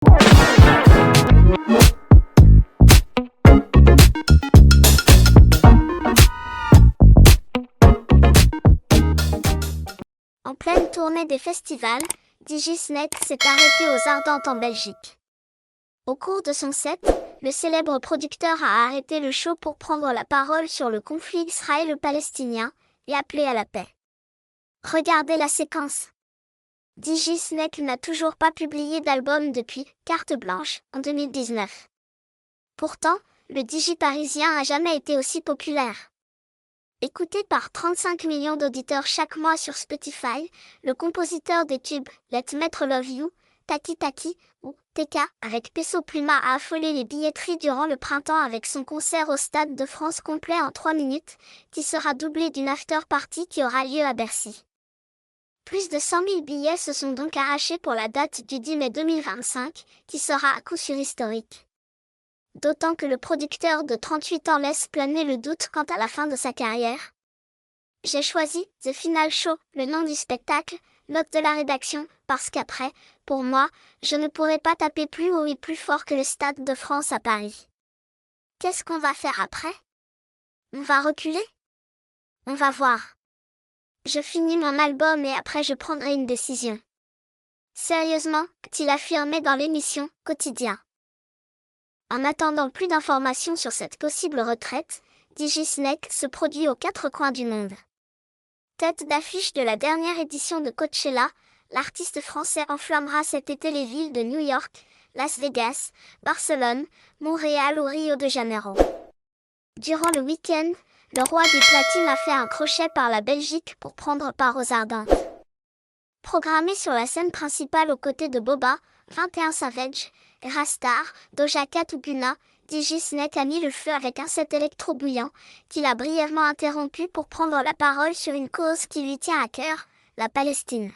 En pleine tournée des festivals, DigiSnake s'est arrêté aux Ardentes en Belgique. Au cours de son set, le célèbre producteur a arrêté le show pour prendre la parole sur le conflit israélo-palestinien et appeler à la paix. Regardez la séquence. DigiSnake n'a toujours pas publié d'album depuis Carte Blanche en 2019. Pourtant, le Digi parisien a jamais été aussi populaire. Écouté par 35 millions d'auditeurs chaque mois sur Spotify, le compositeur des tubes Let's Mettre Love You, Taki Taki ou TK avec Peso Pluma a affolé les billetteries durant le printemps avec son concert au Stade de France complet en 3 minutes, qui sera doublé d'une after-party qui aura lieu à Bercy. Plus de 100 000 billets se sont donc arrachés pour la date du 10 mai 2025, qui sera à coup sûr historique. D'autant que le producteur de 38 ans laisse planer le doute quant à la fin de sa carrière. J'ai choisi The Final Show, le nom du spectacle, note de la rédaction, parce qu'après, pour moi, je ne pourrais pas taper plus haut et plus fort que le Stade de France à Paris. Qu'est-ce qu'on va faire après? On va reculer? On va voir. Je finis mon album et après je prendrai une décision. Sérieusement, a-t-il affirmé dans l'émission Quotidien. En attendant plus d'informations sur cette possible retraite, DigiSnake se produit aux 4 coins du monde. Tête d'affiche de la dernière édition de Coachella, l'artiste français enflammera cet été les villes de New York, Las Vegas, Barcelone, Montréal ou Rio de Janeiro. Durant le week-end, le roi du platine a fait un crochet par la Belgique pour prendre part aux Ardentes. Programmé sur la scène principale aux côtés de Boba, 21 Savage, Rastar, Doja Cat ou Gunna, DigiSnake a mis le feu avec un set électro bouillant, qu'il a brièvement interrompu pour prendre la parole sur une cause qui lui tient à cœur, la Palestine.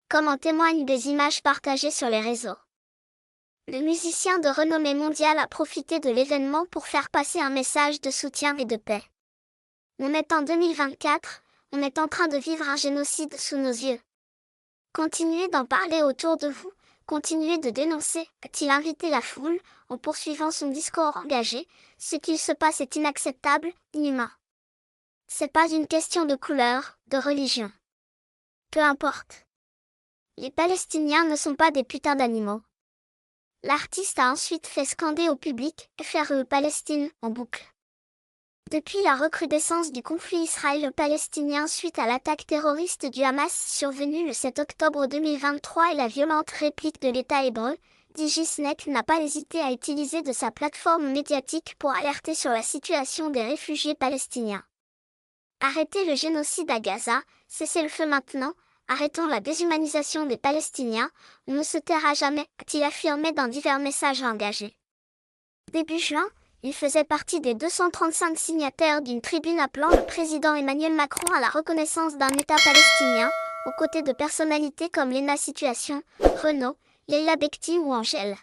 Comme en témoignent des images partagées sur les réseaux. Le musicien de renommée mondiale a profité de l'événement pour faire passer un message de soutien et de paix. On est en 2024, on est en train de vivre un génocide sous nos yeux. Continuez d'en parler autour de vous, continuez de dénoncer, a-t-il invité la foule, en poursuivant son discours engagé, ce qu'il se passe est inacceptable, inhumain. C'est pas une question de couleur, de religion. Peu importe. Les Palestiniens ne sont pas des putains d'animaux. L'artiste a ensuite fait scander au public « FRE Palestine » en boucle. Depuis la recrudescence du conflit israélo-palestinien suite à l'attaque terroriste du Hamas survenue le 7 octobre 2023 et la violente réplique de l'État hébreu, DigiSnake n'a pas hésité à utiliser de sa plateforme médiatique pour alerter sur la situation des réfugiés palestiniens. Arrêtez le génocide à Gaza, cessez le feu maintenant, arrêtons la déshumanisation des Palestiniens, on ne se taira jamais, a-t-il affirmé dans divers messages engagés. Début juin, il faisait partie des 235 signataires d'une tribune appelant le président Emmanuel Macron à la reconnaissance d'un État palestinien, aux côtés de personnalités comme Lena Situation, Renaud, Leila Bekti ou Angèle.